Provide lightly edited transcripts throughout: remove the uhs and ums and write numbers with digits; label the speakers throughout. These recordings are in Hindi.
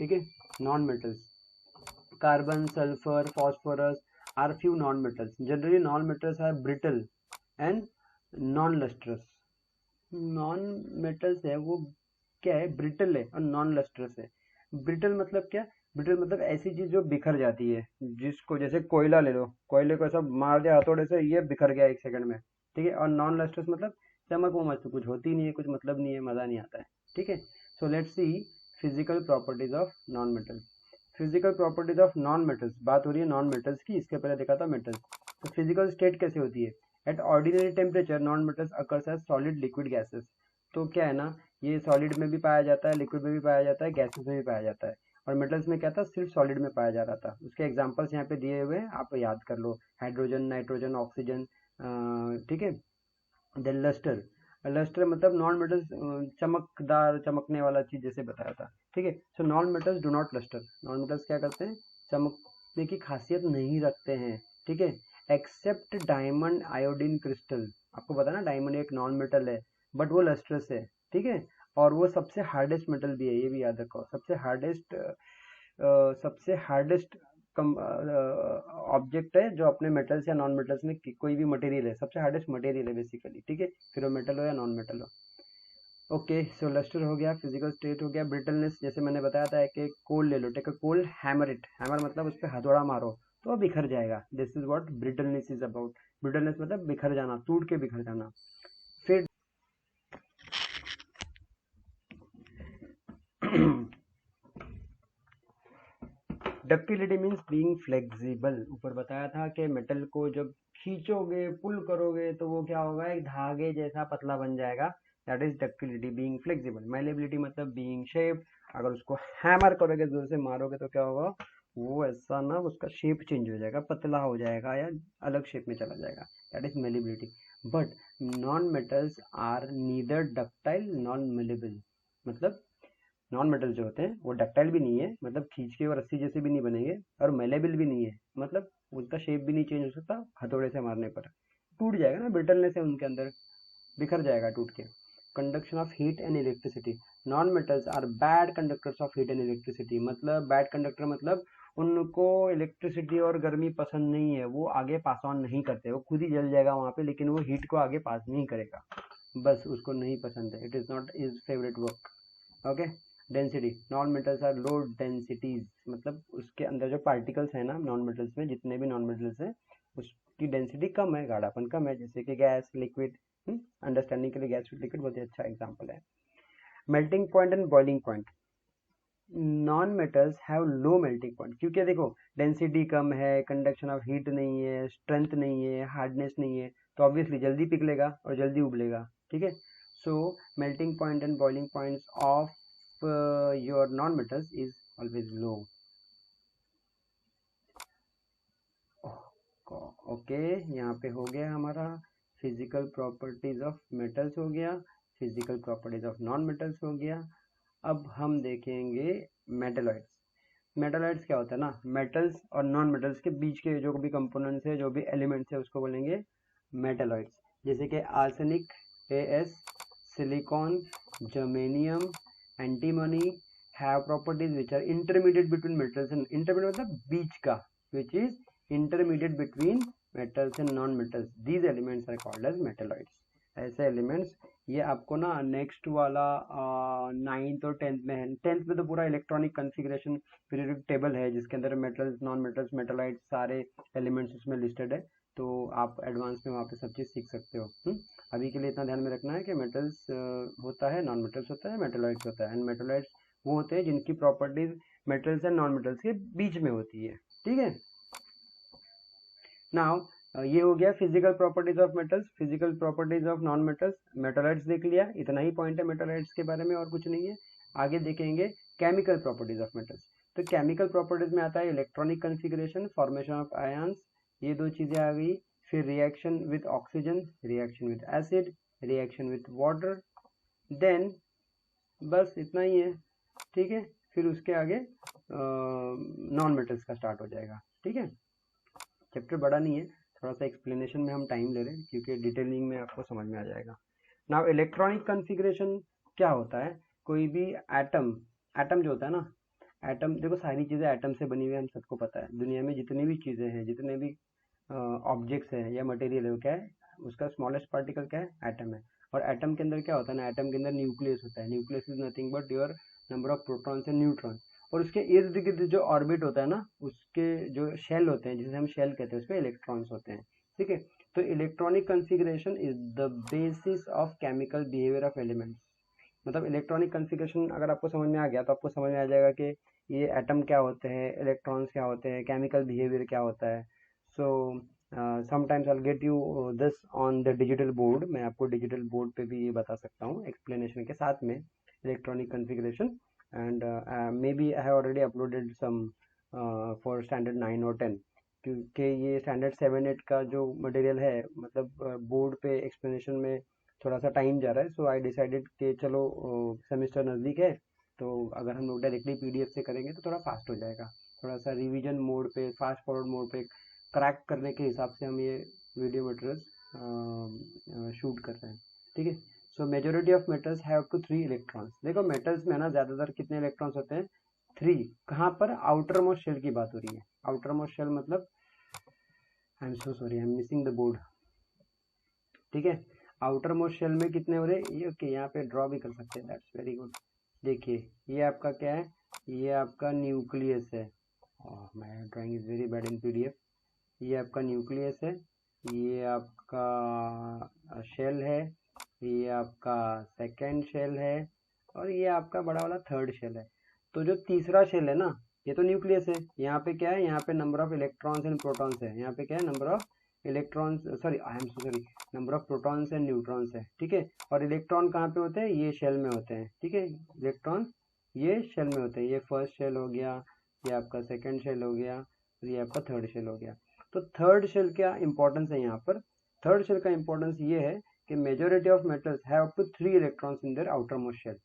Speaker 1: ठीक है। Non metals, carbon, sulphur, phosphorus are few non metals. Generally non metals are brittle and non lustrous. Non metals है वो क्या है, ब्रिटल है और नॉन लस्ट्रस है। ब्रिटल मतलब क्या, ब्रिटल मतलब ऐसी चीज जो बिखर जाती है, जिसको जैसे कोयला ले लो, कोयले को ऐसा मार दिया हथौड़े से, ये बिखर गया 1 सेकंड में, ठीक है। और नॉन लस्ट्रस मतलब चमक वमक तो कुछ होती नहीं है, कुछ मतलब नहीं है, मजा नहीं आता है, ठीक है। So let's see physical properties of non metals. Physical properties of non metals, बात हो रही है नॉन मेटल्स की, इसके पहले देखा था मेटल्स। तो फिजिकल स्टेट कैसे होती है, at ordinary temperature non metals occurs as solid liquid gases. तो क्या है ना, ये सॉलिड में भी पाया जाता है, लिक्विड में भी पाया जाता है, गैसेस में भी पाया जाता है। और मेटल्स में क्या था, सिर्फ सॉलिड में पाया जा रहा था। उसके एग्जांपल्स यहाँ पे दिए हुए हैं, आप याद कर लो, हाइड्रोजन, नाइट्रोजन, ऑक्सीजन, ठीक है। देन लस्टर, लस्टर मतलब नॉन मेटल्स, चमकदार, चमकने वाला चीज जैसे बताया था, ठीक है। So non metals do not lustre, non metals क्या करते हैं, चमकने की खासियत नहीं रखते हैं, ठीक है। एक्सेप्ट डायमंड आयोडीन क्रिस्टल, आपको पता ना डायमंड एक नॉन मेटल है, बट वो लस्ट्रस है, ठीक है। और वो सबसे हार्डेस्ट मेटल भी है, ये भी याद रखो, सबसे हार्डेस्ट ऑब्जेक्ट है जो अपने मेटल्स या नॉन मेटल्स में कोई भी मटेरियल है, सबसे हार्डेस्ट मटेरियल है बेसिकली, ठीक है। फिर वो मेटल हो या नॉन मेटल हो। ओके, सो लस्टर हो गया, फिजिकल स्टेट हो गया। ब्रिटलनेस, जैसे मैंने बताया था कि कोल ले लो, take a coal, hammer it, hammer मतलब उस पर हथौड़ा मारो तो वो बिखर जाएगा। This is what brittleness is about. Brittleness मतलब बिखर जाना, टूट के बिखर जाना। फिर डक्टिलिटी मीन्स बीइंग फ्लेक्सिबल। ऊपर बताया था कि मेटल को जब खींचोगे, पुल करोगे, तो वो क्या होगा, एक धागे जैसा पतला बन जाएगा। That is ductility, being flexible. Malleability मतलब बीइंग शेप, अगर उसको हैमर करोगे, जोर से मारोगे, तो क्या होगा, वो ऐसा ना, उसका शेप चेंज हो जाएगा, पतला हो जाएगा या अलग शेप में चला जाएगा। That is malleability. But non metals are neither ductile non malleable. मतलब नॉन मेटल जो होते हैं वो डक्टाइल भी नहीं है, मतलब खींच के और रस्सी जैसे भी नहीं बनेंगे, और मेलेबल भी नहीं है, मतलब उसका शेप भी नहीं चेंज हो सकता हथौड़े से मारने पर, टूट जाएगा ना, ब्रिटलनेस है उनके अंदर, बिखर जाएगा टूट के। Conduction of heat and electricity, non metals are bad conductors of heat and electricity. मतलब बैड कंडक्टर मतलब उनको इलेक्ट्रिसिटी और गर्मी पसंद नहीं है, वो आगे पास ऑन नहीं करते, वो खुद ही जल जाएगा वहां पे, लेकिन वो हीट को आगे पास नहीं करेगा, बस उसको नहीं पसंद है, it is not is favourite work. Okay. Density, non metals are low densities, मतलब उसके अंदर जो पार्टिकल्स है ना नॉन मेटल्स में, जितने भी नॉन मेटल्स हैं, उसकी डेंसिटी कम है, गाढ़ापन कम है, जैसे कि गैस, लिक्विड। अंडरस्टैंडिंग के लिए गैस लिक्विड बहुत ही अच्छा एग्जांपल है। Melting point and boiling point, non metals have low melting point, क्योंकि देखो डेंसिटी कम है, कंडक्शन ऑफ हीट नहीं है, स्ट्रेंथ नहीं है, हार्डनेस नहीं है, तो ऑब्वियसली जल्दी पिघलेगा और जल्दी उबलेगा, ठीक है। So melting point and boiling points of your non metals is always low. Okay, यहाँ पे हो गया हमारा फिजिकल प्रॉपर्टीज ऑफ मेटल्स हो गया, physical properties of non metals हो गया। अब हम देखेंगे मेटलॉइड्स। मेटलॉइड्स क्या होता है ना, मेटल्स और नॉन मेटल्स के बीच के जो भी कंपोनेंट्स है, जो भी एलिमेंट्स है, उसको बोलेंगे मेटलॉइड्स। जैसे कि arsenic, As, silicon, germanium, antimony have properties which are intermediate between metals and, intermediate मतलब बीच का, which is intermediate between metals and non metals, these elements are called as metalloids. ऐसे एलिमेंट्स, ये आपको ना नेक्स्ट वाला 9th और 10th में है। 10th में तो पूरा इलेक्ट्रॉनिक कॉन्फ़िगरेशन पीरियोडिक टेबल है, जिसके अंदर मेटल्स, नॉन मेटल्स, मेटलॉइड्स सारे एलिमेंट्स उसमें लिस्टेड है, तो आप एडवांस में वहाँ पे सब चीज़ सीख सकते हो। अभी के लिए इतना ध्यान में रखना है कि मेटल्स होता है, नॉन मेटल्स होता है, मेटलॉइड्स होता है। एंड मेटलॉइड्स वो होते हैं जिनकी properties metals and non metals के बीच में होती है, ठीक है। नाउ ये हो गया physical properties of metals, physical properties of non metals. Metalloids देख लिया, इतना ही पॉइंट है मेटलॉइड्स के बारे में, और कुछ नहीं है। आगे देखेंगे केमिकल प्रॉपर्टीज ऑफ मेटल्स। तो केमिकल प्रॉपर्टीज में आता है electronic configuration, formation of ions, ये दो चीजें आ गई। फिर reaction with oxygen, reaction with acid, reaction with water, then बस इतना ही है, ठीक है। फिर उसके आगे नॉन मेटल्स का स्टार्ट हो जाएगा, ठीक है। चैप्टर बड़ा नहीं है, थोड़ा सा एक्सप्लेनेशन में हम टाइम ले रहे हैं, क्योंकि डिटेलिंग में आपको समझ में आ जाएगा। नाउ इलेक्ट्रॉनिक कॉन्फ़िगरेशन क्या होता है, कोई भी एटम, एटम जो होता है ना, एटम देखो, सारी चीज़ें एटम से बनी हुई है, हम सबको पता है। दुनिया में जितनी भी चीज़ें हैं, जितने भी ऑब्जेक्ट्स हैं या मटेरियल है, वो क्या है, उसका स्मॉलेस्ट पार्टिकल क्या है, एटम है। और एटम के अंदर क्या होता है ना, एटम के अंदर न्यूक्लियस होता है। Nucleus is nothing but your number of protons and neutrons. और उसके इर्द गिर्द जो ऑर्बिट होता है ना, उसके जो शेल होते हैं, जिसे हम शेल कहते हैं, उसमें इलेक्ट्रॉन्स होते हैं। ठीक है, तो electronic configuration is the basis of chemical behaviour of elements. मतलब इलेक्ट्रॉनिक कॉन्फ़िगरेशन अगर आपको समझ में आ गया, तो आपको समझ में आ जाएगा कि ये एटम क्या होते हैं, इलेक्ट्रॉन्स क्या होते हैं, केमिकल बिहेवियर क्या होता है। So sometimes I will get you this on the digital board. मैं आपको डिजिटल बोर्ड पे भी ये बता सकता हूँ एक्सप्लेनेशन के साथ में, electronic configuration. And may be I have already uploaded some for standard 9 और 10, क्योंकि ये स्टैंडर्ड 7-8 का जो मटेरियल है, मतलब बोर्ड पे एक्सप्लेनेशन में थोड़ा सा टाइम जा रहा है। सो आई डिसाइडेड कि चलो सेमेस्टर नज़दीक है, तो अगर हम लोग डायरेक्टली पीडीएफ से करेंगे तो थोड़ा फास्ट हो जाएगा। थोड़ा सा रिवीजन मोड पे, फास्ट फॉरवर्ड मोड पे क्रैक करने के हिसाब से हम ये वीडियो मटेरियल शूट कर रहे हैं। ठीक है, so majority of metals have to 3 electrons. देखो मेटल्स में ना ज़्यादातर कितने इलेक्ट्रॉन्स होते हैं, 3। कहाँ पर, आउटर मोस्ट शेल की बात हो रही है। आउटर मोस्ट शेल मतलब, I am so sorry, I am missing the board. ठीक है, आउटर मोस्ट शेल में कितने हो रहे, ये ओके, यहाँ पे ड्रॉ भी कर सकते हैं, दैट्स वेरी गुड। देखिए ये आपका क्या है, ये आपका न्यूक्लियस है। My drawing is very bad in PDF. ये आपका न्यूक्लियस है, ये आपका शेल है, ये आपका सेकेंड शेल है, और ये आपका बड़ा वाला थर्ड शेल है। तो जो तीसरा शेल है ना, ये तो न्यूक्लियस है। यहाँ पे क्या है, यहाँ पे number of electrons and protons है। यहाँ पे क्या है, number of electrons, sorry I am so sorry, number of protons and neutrons है। ठीक है, और इलेक्ट्रॉन कहाँ पे होते हैं, ये शेल में होते हैं। ठीक है, इलेक्ट्रॉन ये शेल में होते हैं। ये फर्स्ट शेल हो गया, ये आपका सेकेंड शेल हो गया, और ये आपका थर्ड शेल हो गया। तो थर्ड शेल क्या इंपॉर्टेंस है यहाँ पर, थर्ड शेल का इंपॉर्टेंस ये है कि majority of metals have up to 3 electrons in their outer most shell.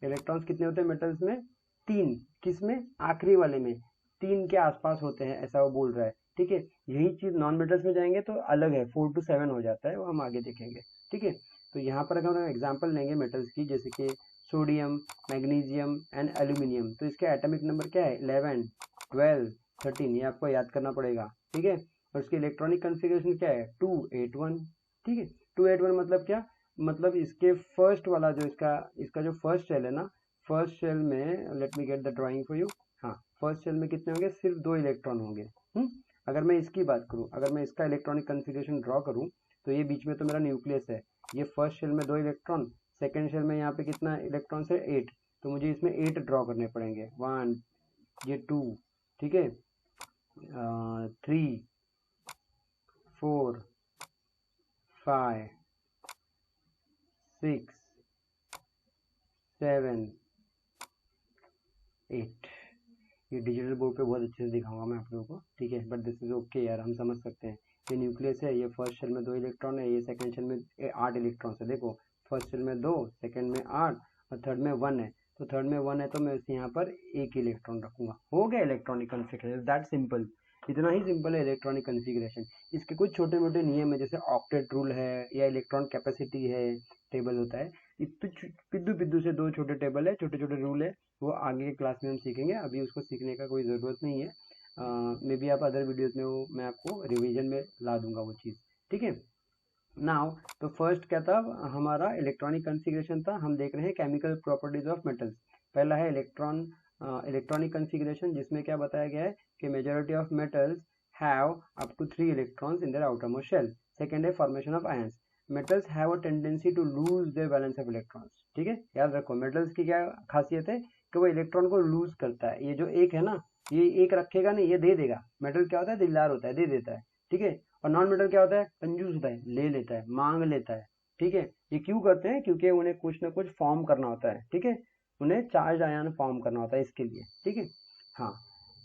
Speaker 1: Electrons कितने होते हैं मेटल्स में, 3। किसमें, आखिरी वाले में 3 के आसपास होते हैं, ऐसा वो बोल रहा है। ठीक है, यही चीज नॉन मेटल्स में जाएंगे तो अलग है, 4 to 7 हो जाता है, वो हम आगे देखेंगे। ठीक है, तो यहाँ पर अगर हम एग्जांपल लेंगे मेटल्स की, जैसे कि सोडियम, मैग्नीशियम एंड एल्यूमिनियम, तो इसके एटॉमिक नंबर क्या है, 11, 12, 13, ये आपको याद करना पड़ेगा। ठीक है, और इसकी इलेक्ट्रॉनिक कॉन्फ़िगरेशन क्या है, 281। ठीक है, 281 मतलब क्या, मतलब इसके फर्स्ट वाला जो इसका इसका जो फर्स्ट शेल है ना, फर्स्ट शेल में, let me get the drawing for you. हाँ, फर्स्ट शेल में कितने होंगे, सिर्फ 2 इलेक्ट्रॉन होंगे। अगर मैं इसकी बात करूं, अगर मैं इसका इलेक्ट्रॉनिक कॉन्फ़िगरेशन ड्रॉ करूं, तो ये बीच में तो मेरा न्यूक्लियस है। ये फर्स्ट शेल में 2 इलेक्ट्रॉन, सेकेंड शेल में यहाँ पे कितना इलेक्ट्रॉन है, 8। तो मुझे इसमें 8 ड्रॉ करने पड़ेंगे, 1, ये 2, ठीक है, 3, 4, 5, 6, 7, 8। ये डिजिटल बोर्ड पे बहुत अच्छे से दिखाऊंगा मैं आप लोगों को। ठीक है, बट दिस इज ओके यार, हम समझ सकते हैं। ये न्यूक्लियस है, ये फर्स्ट शेल में 2 इलेक्ट्रॉन है, ये सेकंड शेल में 8 इलेक्ट्रॉन है। देखो, फर्स्ट शेल में 2, सेकंड में 8, और थर्ड में 1 है। तो थर्ड में 1 है, तो मैं इसे यहाँ पर 1 इलेक्ट्रॉन रखूंगा। हो गया इलेक्ट्रॉनिक कॉन्फ़िगरेशन, दैट सिंपल। इतना ही सिंपल है इलेक्ट्रॉनिक कॉन्फ़िगरेशन। इसके कुछ छोटे मोटे नियम है, जैसे ऑक्टेट रूल है, या इलेक्ट्रॉन कैपेसिटी है, टेबल होता है। पिद्दू पिद्दू से 2 छोटे टेबल है, छोटे छोटे रूल है, वो आगे के क्लास में हम सीखेंगे। अभी उसको सीखने का कोई ज़रूरत नहीं है। मे बी आप अदर वीडियोस में वो मैं आपको रिवीजन में ला दूंगा वो चीज़। ठीक है, नाउ तो फर्स्ट क्या था हमारा, इलेक्ट्रॉनिक कॉन्फ़िगरेशन था। हम देख रहे हैं केमिकल प्रॉपर्टीज ऑफ मेटल्स। पहला है इलेक्ट्रॉनिक कॉन्फ़िगरेशन, जिसमें क्या बताया गया है कि majority of metals have up to 3 electrons in their outer most shell. Second है formation of ions. Metals have a tendency to lose their balance of electrons. ठीक है, याद रखो मेटल्स की क्या खासियत है कि वो इलेक्ट्रॉन को लूज करता है। ये जो एक है ना, ये एक रखेगा नहीं, ये दे देगा। मेटल क्या होता है, दिलदार होता है, दे देता है। ठीक है, और नॉन मेटल क्या होता है, कंजूस होता है, ले लेता है, मांग लेता है। ठीक है, ये क्यों करते हैं, क्योंकि उन्हें कुछ ना कुछ फॉर्म करना होता है। ठीक है, उन्हें चार्ज आयन फॉर्म करना होता है इसके लिए। ठीक है, हाँ,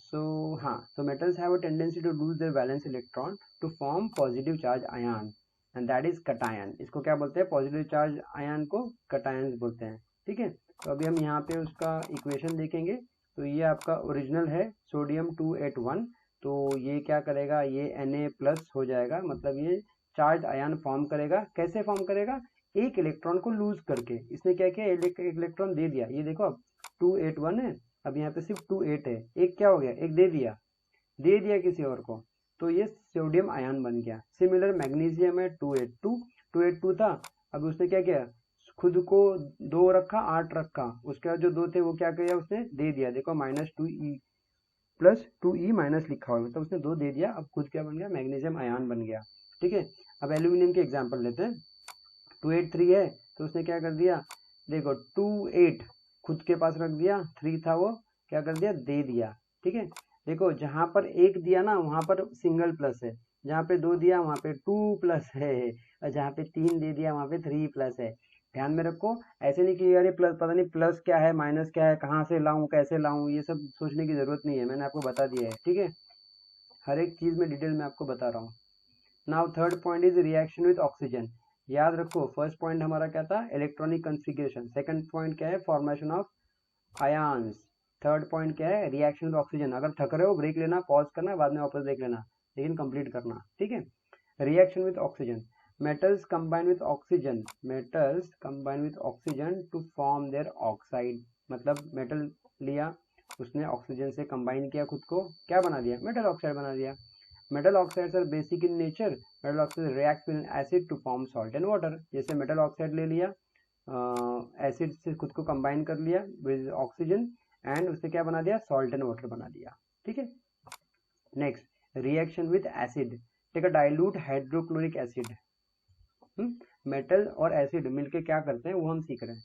Speaker 1: so metals have a tendency to lose their valence electron to form positive charge ion, and that is cation. इसको क्या बोलते हैं, पॉजिटिव चार्ज आयन को कटायंस बोलते हैं। ठीक है, तो अभी हम यहाँ पे उसका इक्वेशन देखेंगे। तो ये आपका ओरिजिनल है सोडियम 281। तो ये क्या करेगा, ये Na+ हो जाएगा, मतलब ये चार्ज आयन फॉर्म करेगा। कैसे फॉर्म करेगा, एक इलेक्ट्रॉन को लूज करके। इसने क्या किया, एक इलेक्ट्रॉन दे दिया, ये देखो अब 281 है, अब यहाँ पे सिर्फ 2 8 है, एक क्या हो गया, एक दे दिया किसी और को, तो ये सोडियम आयन बन गया। सिमिलर मैग्नीशियम है 282 था, अब उसने क्या किया, खुद को 2 रखा 8 रखा, उसके बाद जो 2 थे वो क्या किया, उसने दे दिया, देखो -2E प्लस 2E माइनस लिखा हुआ है, मतलब उसने 2 दे दिया, अब खुद क्या बन गया, मैग्नीशियम आयन बन गया। ठीक है, अब एल्यूमिनियम के एग्जाम्पल लेते हैं। 283 है तो उसने क्या कर दिया, देखो 28 खुद के पास रख दिया, 3 था वो क्या कर दिया, दे दिया। ठीक है, देखो जहां पर 1 दिया ना वहां पर सिंगल प्लस है, जहां पे 2 दिया वहां पे 2 प्लस है, और जहां पे 3 दे दिया वहां पे 3 प्लस है। ध्यान में रखो, ऐसे नहीं कि यार ये प्लस पता नहीं प्लस क्या है माइनस क्या है, कहाँ से लाऊं कैसे लाऊं, ये सब सोचने की जरूरत नहीं है, मैंने आपको बता दिया है। ठीक है, हर एक चीज में डिटेल में आपको बता रहा हूँ। Now third point is reaction with oxygen. याद रखो, फर्स्ट पॉइंट हमारा क्या था, इलेक्ट्रॉनिक कॉन्फ़िगरेशन, सेकंड पॉइंट क्या है, formation of ions, third point क्या है, रिएक्शन विद ऑक्सीजन। अगर थक रहे हो ब्रेक लेना, पॉज करना, बाद में वापस देख लेना, लेकिन कंप्लीट करना। ठीक है, reaction with oxygen, metals combine with oxygen, metals combine with oxygen to form their oxide, मतलब मेटल लिया उसने ऑक्सीजन से कंबाइन किया, खुद को क्या बना दिया, मेटल ऑक्साइड बना दिया। Metal oxides are basic in nature, metal oxide react with acid to form salt and water. जैसे मेटल ऑक्साइड ले लिया, एसिड से खुद को कंबाइन कर लिया विद ऑक्सीजन एंड उससे क्या बना दिया, सॉल्ट एंड वाटर बना दिया। ठीक है, next reaction with acid, take a dilute hydrochloric acid. Metal और एसिड मिलके क्या करते हैं वो हम सीख रहे हैं।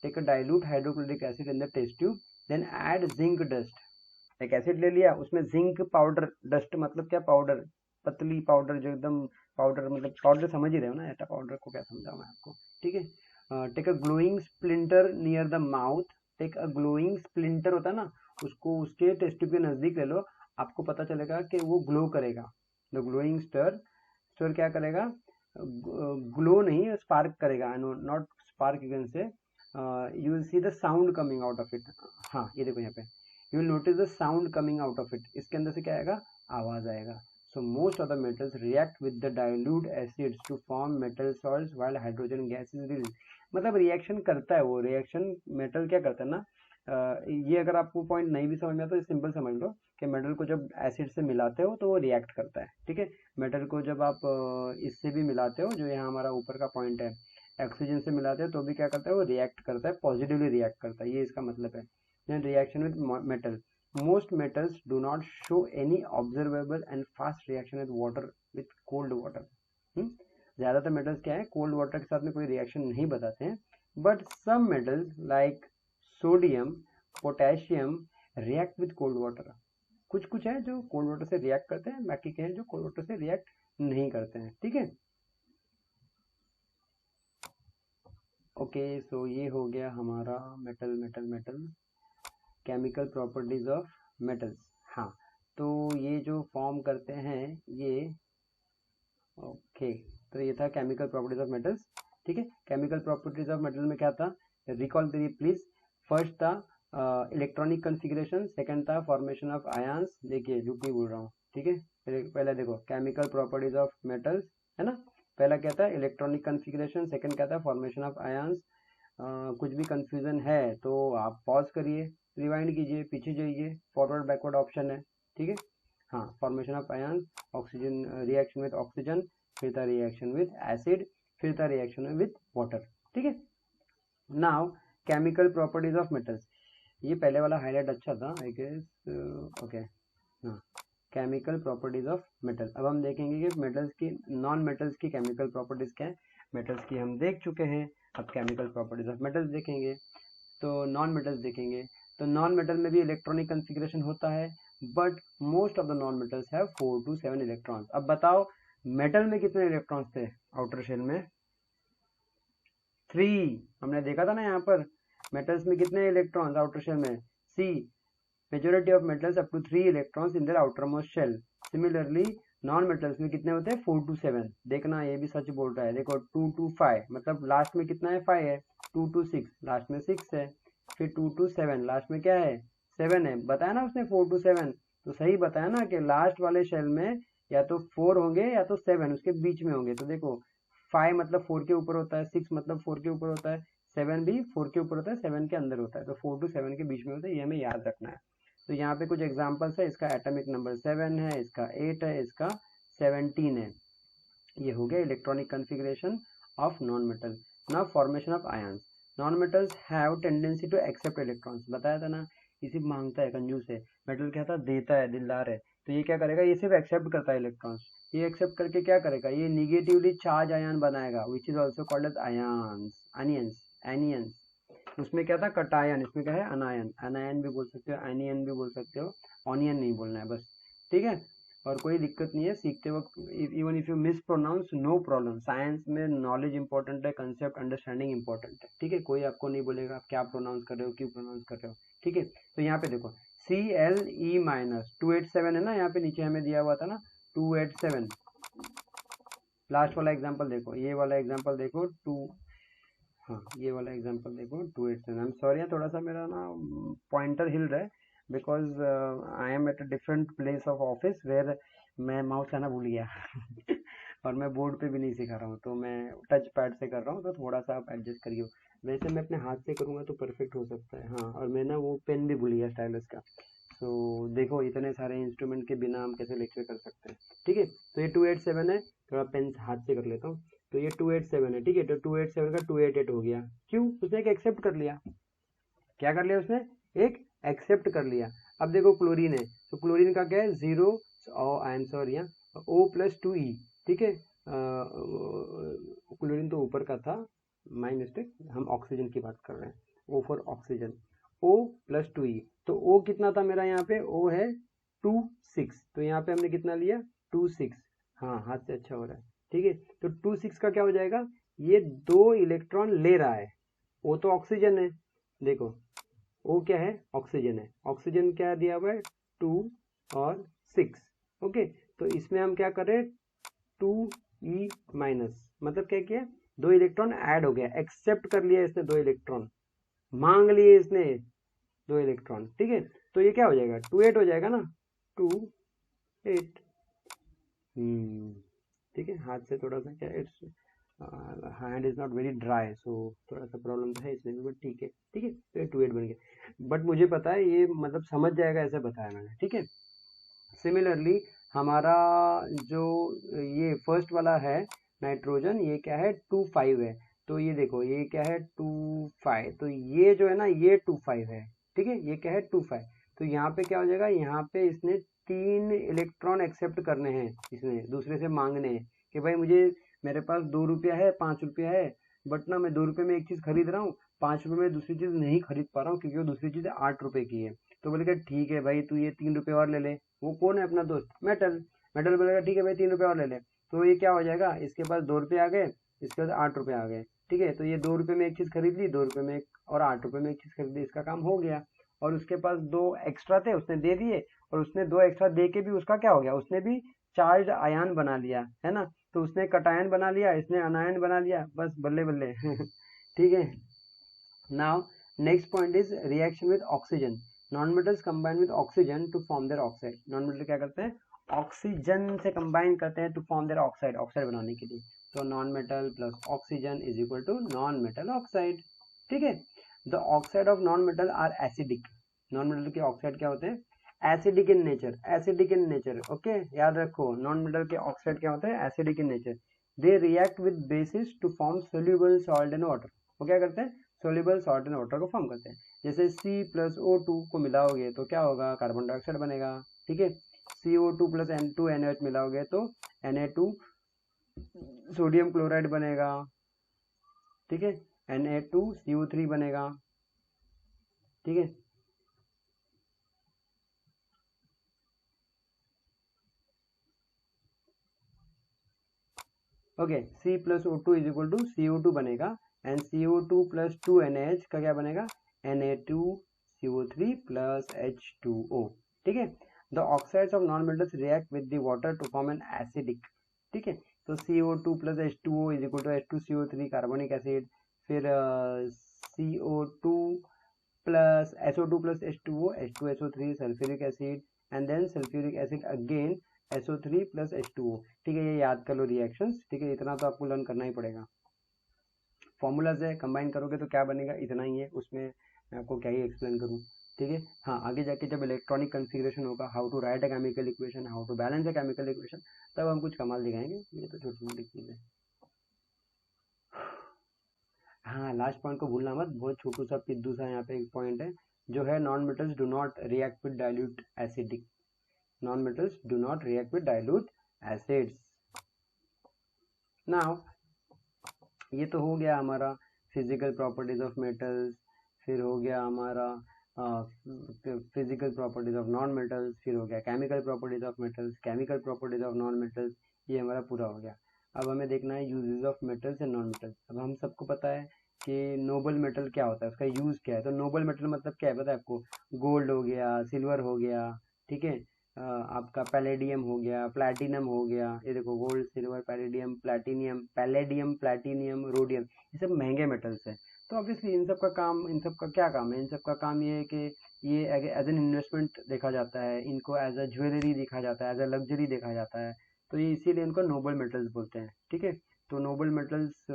Speaker 1: Take a dilute hydrochloric acid in the test tube, then add zinc dust. एक एसिड ले लिया, उसमें जिंक पाउडर, डस्ट मतलब क्या, पाउडर, पतली पाउडर जो एकदम पाउडर, मतलब पाउडर समझ ही रहे हो ना, ऐसा पाउडर को क्या समझाऊं मैं आपको। ठीक है, take a glowing splinter near the mouth, take a glowing splinter होता है ना, उसको उसके टेस्ट ट्यूब के नजदीक ले लो, आपको पता चलेगा कि वो ग्लो करेगा। द ग्लोइंग स्टर क्या करेगा, ग्लो नहीं स्पार्क करेगा, not spark, you can say you will see the sound coming out of it. हाँ ये देखो यहाँ पे, you will notice the sound coming out of it, इसके अंदर से क्या आएगा, आवाज आएगा। So most of the metals react with the dilute acids to form metal salts while hydrogen gas is release, मतलब रिएक्शन करता है वो, रिएक्शन मेटल क्या करता है ना, ये अगर आपको पॉइंट नहीं भी समझ में आता तो सिंपल समझ लो कि मेटल को जब एसिड से मिलाते हो तो वो रिएक्ट करता है। ठीक है, मेटल को जब आप इससे भी मिलाते हो, जो यहाँ हमारा ऊपर का पॉइंट है, ऑक्सीजन से मिलाते हो तो भी क्या करता है, वो रिएक्ट करता है, पॉजिटिवली रिएक्ट करता है, ये इसका मतलब है। Then reaction with metal, most metals do not show any observable and fast reaction with water, with cold water. ज्यादातर मेटल्स क्या है, कोल्ड वाटर के साथ में कोई रिएक्शन नहीं बताते हैं, but some metals like sodium, potassium react with cold water. कुछ कुछ है जो कोल्ड वाटर से रिएक्ट करते हैं, बाकी के हैं जो कोल्ड वाटर से रिएक्ट नहीं करते हैं। ठीक है, ओके, सो ये हो गया हमारा metal chemical properties of metals. हाँ, तो ये जो फॉर्म करते हैं ये, ओके, तो ये था केमिकल प्रॉपर्टीज ऑफ मेटल्स। ठीक है, केमिकल प्रॉपर्टीज ऑफ मेटल में क्या था, रिकॉल करिए प्लीज। फर्स्ट था इलेक्ट्रॉनिक कॉन्फ़िगरेशन, सेकंड था फॉर्मेशन ऑफ आयंस, देखिए झूठ नहीं बोल रहा हूँ। ठीक है, पहले देखो केमिकल प्रॉपर्टीज ऑफ मेटल्स है ना, पहला क्या था इलेक्ट्रॉनिक कॉन्फ़िगरेशन, सेकंड क्या था फॉर्मेशन ऑफ आयंस। कुछ भी कंफ्यूजन है तो आप पॉज करिए, रिवाइंड कीजिए, पीछे जाइए, फॉरवर्ड बैकवर्ड ऑप्शन है। ठीक है, हाँ, formation of ions, oxygen, reaction with oxygen, फिर था रिएक्शन विद एसिड, फिर था रिएक्शन विद वाटर। ठीक है, now chemical properties of metals, ये पहले वाला हाईलाइट अच्छा था आई गेस, ओके, हाँ, केमिकल प्रॉपर्टीज ऑफ मेटल। अब हम देखेंगे कि मेटल्स की, नॉन मेटल्स की केमिकल प्रॉपर्टीज क्या है। मेटल्स की हम देख चुके हैं, अब केमिकल प्रॉपर्टीज ऑफ मेटल्स देखेंगे। तो नॉन मेटल्स देखेंगे, तो नॉन मेटल में भी इलेक्ट्रॉनिक कॉन्फ़िगरेशन होता है, but most of the non metals have 4 to 7 electrons. अब बताओ मेटल में कितने इलेक्ट्रॉन्स थे, आउटर शेल में 3, हमने देखा था ना यहाँ पर, मेटल्स में कितने इलेक्ट्रॉन्स आउटर शेल में, see, majority of metals up to 3 electrons in their outermost shell. Similarly non metals में कितने होते हैं, 4 to 7। देखना ये भी सच बोल रहा है, देखो 2 to 5, मतलब लास्ट में कितना है 5 है, 2 to 6 लास्ट में 6 है, फिर 2 to 7 लास्ट में क्या है 7 है। बताया ना उसने 4 to 7, तो सही बताया ना कि लास्ट वाले शेल में या तो 4 होंगे या तो 7 उसके बीच में होंगे। तो देखो 5 मतलब 4 के ऊपर होता है, 6 मतलब 4 के ऊपर होता है, 7 भी 4 के ऊपर होता है, 7 के अंदर होता है, तो 4 to 7 के बीच में होता है, ये हमें याद रखना है। तो यहाँ पे कुछ एग्जांपल्स है, इसका एटॉमिक नंबर 7 है, इसका 8 है, इसका 17 है। ये हो गया electronic configuration of non metal. Now formation of ions. Non metals have tendency to accept electrons, बताया था ना, ये सिर्फ मांगता है, कंजूस है। मेटल क्या था, देता है, दिलदार है। तो ये क्या करेगा, ये सिर्फ एक्सेप्ट करता है इलेक्ट्रॉन्स। ये एक्सेप्ट करके क्या करेगा, ये निगेटिवली चार्ज आयन बनाएगा, which is also called as ions, anions, anions. उसमें क्या था, कटायन, इसमें क्या है, अनायन, अनायन भी बोल सकते हो, एनियन भी बोल सकते हो, ऑनियन नहीं बोलना है बस, ठीक है। और कोई दिक्कत नहीं है सीखते वक्त, even if you mispronounce no problem. Science में नॉलेज इंपॉर्टेंट है, कंसेप्ट अंडरस्टैंडिंग इंपॉर्टेंट है, ठीक है। कोई आपको नहीं बोलेगा आप क्या प्रोनाउंस कर रहे हो, क्यों प्रोनाउंस कर रहे हो, ठीक है। तो यहाँ पे देखो CLE- 287 है ना, यहाँ पे नीचे हमें दिया हुआ था ना 287। लास्ट वाला एग्जाम्पल देखो, ये वाला एग्जाम्पल देखो, हाँ ये वाला एग्जांपल देखो 287। आई एम सॉरी, थोड़ा सा मेरा ना पॉइंटर हिल रहा है, because I am at a different place of office where मैं माउस लाना भूल गया और मैं बोर्ड पे भी नहीं सिखा रहा हूँ, तो मैं टच पैड से कर रहा हूँ, तो थोड़ा सा आप एडजस्ट करिए। वैसे मैं अपने हाथ से करूँगा तो परफेक्ट हो सकता है, हाँ। और मैं ना वो पेन भी भूल गया स्टाइलस का। तो देखो इतने सारे इंस्ट्रूमेंट के बिना हम कैसे लेक्चर कर सकते हैं, ठीक है। तो ये 287 है, थोड़ा पेन हाथ से कर लेता हूँ। तो ये 287 है, ठीक है। तो 287 का 288 हो गया, क्यों, उसने एक एक्सेप्ट कर लिया। क्या कर लिया उसने, एक एक्सेप्ट कर लिया। अब देखो क्लोरीन है, तो क्लोरीन का क्या है, 0, आई एम सॉरी, O+2E, ठीक है। क्लोरीन तो ऊपर का था, माई मिस्टेक, हम ऑक्सीजन की बात कर रहे हैं, O फॉर ऑक्सीजन, O+2E। तो O कितना था मेरा, यहाँ पे O है 2, 6, तो यहाँ पे हमने कितना लिया 2, 6। हाँ हाथ से अच्छा हो रहा है, ठीक है। तो 2, 6 का क्या हो जाएगा, ये 2 इलेक्ट्रॉन ले रहा है। O तो ऑक्सीजन है, देखो O क्या है, ऑक्सीजन है। ऑक्सीजन क्या दिया हुआ है, 2 और 6, ओके। तो इसमें हम क्या कर रहे हैं, 2E-, मतलब क्या किया, 2 इलेक्ट्रॉन ऐड हो गया, एक्सेप्ट कर लिया इसने 2 इलेक्ट्रॉन, मांग लिए इसने 2 इलेक्ट्रॉन, ठीक है। तो ये क्या हो जाएगा, 2,8 हो जाएगा ना, 2,8। ठीक है, हाथ से थोड़ा सा क्या, its hand is not very dry, so थोड़ा सा प्रॉब्लम तो है इसमें भी, बट ठीक है, ठीक है। तो ये 2,8 बन गया, बट मुझे पता है ये मतलब समझ जाएगा, ऐसे बताया मैंने, ठीक है। सिमिलरली हमारा जो ये फर्स्ट वाला है नाइट्रोजन, ये क्या है 2,5 है। तो ये देखो ये क्या है 2,5, तो ये जो है ना ये 2,5 है, ठीक है। ये क्या है 2,5, तो यहाँ पे क्या हो जाएगा, यहाँ पे इसने 3 इलेक्ट्रॉन एक्सेप्ट करने हैं, इसने दूसरे से मांगने हैं कि भाई मुझे, मेरे पास 2 रुपया है, 5 रुपया है, बट ना मैं 2 रुपये में एक चीज़ खरीद रहा हूँ, 5 रुपये में दूसरी चीज़ नहीं खरीद पा रहा हूँ, क्योंकि वो दूसरी चीज़ 8 रुपये की है। तो बोलेगा ठीक है भाई, तू ये 3 रुपये और ले ले। वो कौन है, अपना दोस्त मेटल। मेटल बोलेगा ठीक है भाई 3 रुपये और ले ले। तो ये क्या हो जाएगा, इसके पास 2 रुपये आ गए, इसके पास 8 रुपये आ गए, ठीक है। तो ये 2 रुपये में एक चीज़ खरीद ली, 2 रुपये में एक, और 8 रुपये में एक चीज़ खरीद ली, इसका काम हो गया। और उसके पास 2 एक्स्ट्रा थे, उसने दे दिए, और उसने 2 एक्स्ट्रा दे के भी उसका क्या हो गया, उसने भी चार्ज आयन बना लिया, है ना। तो उसने कटायन बना लिया, इसने अनायन बना लिया, बस बल्ले बल्ले ठीक है। Now, next point is reaction with oxygen. Non-metals combine with oxygen to form their oxide. Non-metal क्या करते हैं, ऑक्सीजन से कंबाइन करते हैं to form their oxide, oxide बनाने के लिए। तो non-metal plus oxygen is equal to non-metal oxide, ठीक है। The oxide of non-metal are acidic. Non-metal के oxide क्या होते हैं, acidic in nature, acidic in nature, okay. याद रखो नॉन मेटल के ऑक्साइड क्या होते हैं, acidic in nature. They react with bases to form soluble salt in water. वो क्या करते हैं, सोल्यूबल सॉल्ट इन वाटर को फॉर्म करते हैं। जैसे C+O2 को मिलाओगे तो क्या होगा, कार्बन डाइऑक्साइड बनेगा, ठीक है। CO2 + N2NH मिलाओगे तो Na2 सोडियम क्लोराइड बनेगा, ठीक है। Na2CO3 बनेगा, ठीक है। Okay, C+O2 is equal to CO2 बनेगा, एंड CO2 + 2NH का क्या बनेगा, Na2CO3 + H2O, ठीक है। The oxides of non metals react with the water to form an acidic, ठीक है। तो CO2 + H2O is equal to H2CO3 carbonic acid, फिर CO2 + SO2 + H2O, H2SO3 sulphuric acid, and then sulphuric acid again SO3 + H2O, ठीक है। ये याद कर लो रिएक्शंस, ठीक है। इतना तो आपको लर्न करना ही पड़ेगा। फॉर्मूलाज है, कंबाइन करोगे तो क्या बनेगा, इतना ही है, उसमें मैं आपको क्या ही एक्सप्लेन करूँ। ठीक है, हाँ आगे जाके जब इलेक्ट्रॉनिक कन्फिग्रेशन होगा, how to write a chemical equation, how to balance a chemical equation, तब हम कुछ कमाल दिखाएंगे। ये तो छोटी मोटी चीज़ है। हाँ लास्ट पॉइंट को भूलना मत, बहुत छोटू सा पिद्दू सा यहाँ पे एक पॉइंट है जो है non metals do not react with dilute acidic, non metals do not react with dilute acids. Now ये तो हो गया हमारा फिजिकल प्रॉपर्टीज ऑफ मेटल्स, फिर हो गया हमारा physical properties of non metals, फिर हो गया chemical properties of metals, chemical properties of non metals, ये हमारा पूरा हो गया। अब हमें देखना है uses of metals and non metals. अब हम सबको पता है कि नोबल मेटल क्या होता है, उसका यूज क्या है। तो नोबल मेटल मतलब क्या है पता है आपको, गोल्ड हो गया, सिल्वर हो गया, ठीक है, आपका पैलेडियम हो गया, प्लैटिनम हो गया, ये देखो gold silver palladium platinum, palladium platinum rhodium, ये सब महंगे मेटल्स हैं। तो ऑब्वियसली इन सब का काम, इन सब का क्या काम है, इन सब का काम ये है कि ये एज एन इन्वेस्टमेंट देखा जाता है, इनको एज अ ज्वेलरी देखा जाता है, एज अ लग्जरी देखा जाता है, तो ये इसीलिए इनको नोबल मेटल्स बोलते हैं। ठीक है, तो नोबल मेटल्स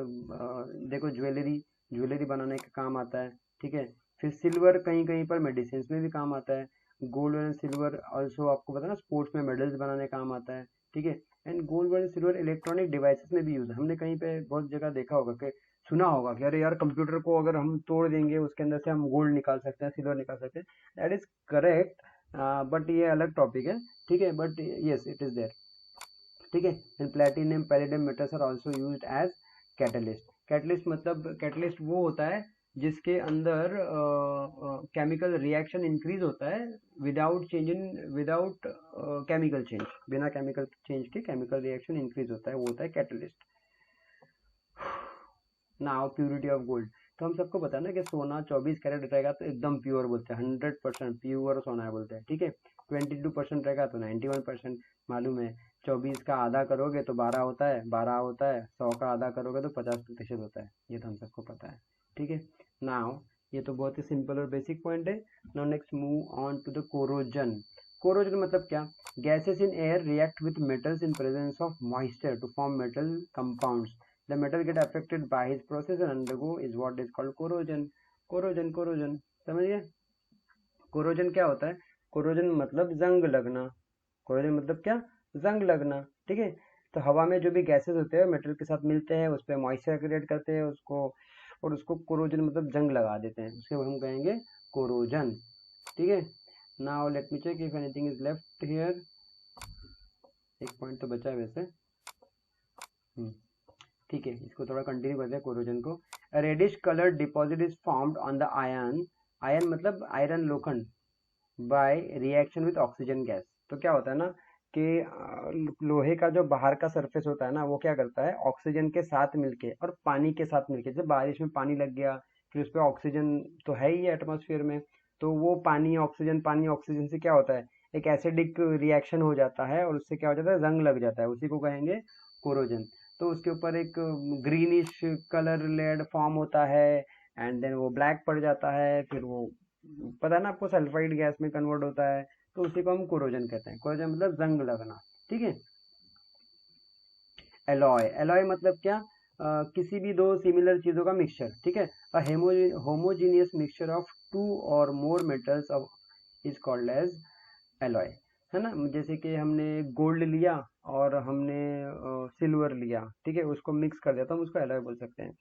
Speaker 1: देखो ज्वेलरी, ज्वेलरी बनाने का काम आता है। ठीक है, फिर सिल्वर कहीं कहीं पर मेडिसिन में भी काम आता है। गोल्ड एंड सिल्वर ऑल्सो आपको पता है ना, स्पोर्ट्स में मेडल्स बनाने काम आता है। ठीक है, and gold and silver electronic devices में भी यूज है। हमने कहीं पे बहुत जगह देखा होगा कि सुना होगा कि अरे यार कंप्यूटर को अगर हम तोड़ देंगे उसके अंदर से हम गोल्ड निकाल सकते हैं, सिल्वर निकाल सकते हैं। दैट इज करेक्ट, बट ये अलग टॉपिक है। ठीक है, but yes it is there. ठीक है, and platinum palladium metals are also used as catalyst. Catalyst मतलब कैटलिस्ट वो होता है जिसके अंदर केमिकल रिएक्शन इंक्रीज होता है without change in, without chemical change, बिना केमिकल चेंज के केमिकल रिएक्शन इंक्रीज होता है, वो होता है catalyst. Now purity of gold, तो हम सबको पता है ना कि सोना 24 कैरेट रहेगा तो एकदम प्योर बोलते हैं, 100% प्योर सोना है बोलते हैं। ठीक है, 22% रहेगा तो 91% मालूम है। 24 का आधा करोगे तो 12 होता है, 12 होता है, 100 का आधा करोगे तो 50% होता है, ये तो हम सबको पता है। ठीक है, नाउ ये तो बहुत ही सिंपल और बेसिक पॉइंट है। Now next move on to the corrosion. Corrosion मतलब क्या, gases in air react with metals in presence of moisture to form metal compounds, the metal get affected by his process and undergo is what is called corrosion। corrosion समझ गए। corrosion क्या होता है, corrosion मतलब जंग लगना, corrosion मतलब क्या, जंग लगना। ठीक है, तो हवा में जो भी गैसेस होते हैं मेटल के साथ मिलते हैं, उस पर मॉइस्चर क्रिएट करते हैं उसको, और उसको कोरोजन मतलब जंग लगा देते हैं, उसके हम कहेंगे कोरोजन। ठीक है, now let me check if anything is left here. एक पॉइंट तो बचा है वैसे। ठीक है, इसको थोड़ा कंटिन्यू करते हैं कोरोजन को। Reddish colour deposit is formed on the ion, ion मतलब आयरन लोखंड, by reaction with oxygen gas. तो क्या होता है ना कि लोहे का जो बाहर का सरफेस होता है ना, वो क्या करता है ऑक्सीजन के साथ मिलके और पानी के साथ मिलके, जब बारिश में पानी लग गया फिर उस पर ऑक्सीजन तो है ही एटमॉस्फेयर में, तो वो पानी ऑक्सीजन से क्या होता है, एक एसिडिक रिएक्शन हो जाता है और उससे क्या हो जाता है, जंग लग जाता है, उसी को कहेंगे कोरोजन। तो उसके ऊपर एक ग्रीनिश कलर लेड फॉर्म होता है एंड देन वो ब्लैक पड़ जाता है, फिर वो पता है ना आपको सल्फाइड गैस में कन्वर्ट होता है, तो उसी को हम कोरोजन कहते हैं। कोरोजन मतलब जंग लगना। ठीक है, एलॉय, एलॉय मतलब क्या, किसी भी दो सिमिलर चीजों का मिक्सचर। ठीक है, a homogeneous mixture of two और more metals of is called as alloy, है ना। जैसे कि हमने गोल्ड लिया और हमने सिल्वर लिया, ठीक है, उसको मिक्स कर दिया तो हम उसको एलॉय बोल सकते हैं।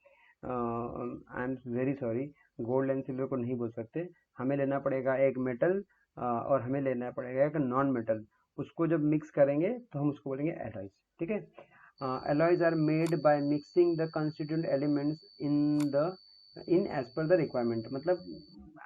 Speaker 1: I am very sorry, gold and silver को नहीं बोल सकते, हमें लेना पड़ेगा एक मेटल और हमें लेना पड़ेगा एक नॉन मेटल, उसको जब मिक्स करेंगे तो हम उसको बोलेंगे एलॉयज। ठीक है, alloys are made by mixing the constituent elements in as per the requirement। मतलब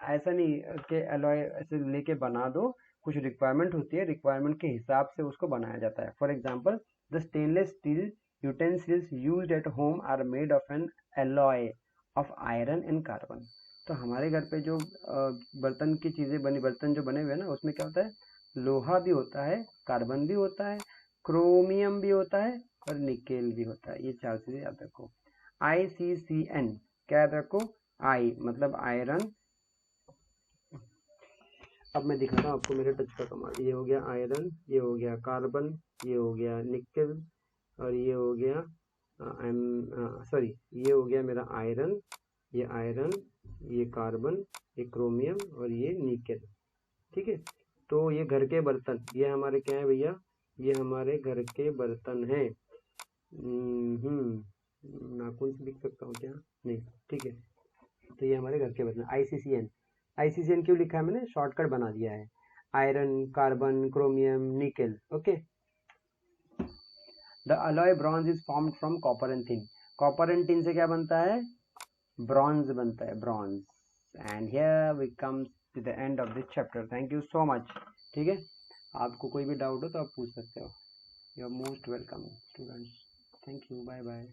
Speaker 1: ऐसा नहीं कि alloy ऐसे लेके बना दो, कुछ रिक्वायरमेंट होती है, रिक्वायरमेंट के हिसाब से उसको बनाया जाता है। For example the stainless steel utensils used at home are made of an alloy of iron and carbon. तो हमारे घर पे जो बर्तन की चीजें बनी, बर्तन जो बने हुए हैं ना, उसमें क्या होता है, लोहा भी होता है, कार्बन भी होता है, क्रोमियम भी होता है और निकेल भी होता है। ये चार चीजें याद रखो। ICCN क्या याद रखो, आई मतलब आयरन। अब मैं दिखाता हूँ आपको मेरे टच का कमाल। ये हो गया आयरन, ये हो गया कार्बन, ये हो गया निकेल और ये हो गया सॉरी, ये हो गया मेरा आयरन, ये कार्बन, ये क्रोमियम और ये निकेल। ठीक है, तो ये घर के बर्तन, ये हमारे क्या है भैया, ये हमारे घर के बर्तन हैं। नाखून से लिख सकता हूँ क्या? नहीं, ठीक है। तो ये हमारे घर के बर्तन, आईसीसीएन क्यों लिखा है मैंने? शॉर्टकट बना दिया है, iron, carbon, chromium, nickel. Okay. The alloy bronze is formed from copper and tin. Copper and tin से क्या बनता है? ब्रॉन्ज बनता है, bronze. And here we come to the end of this chapter. Thank you so much. ठीक है, आपको कोई भी डाउट हो तो आप पूछ सकते हो। You are most welcome students. Thank you, bye bye.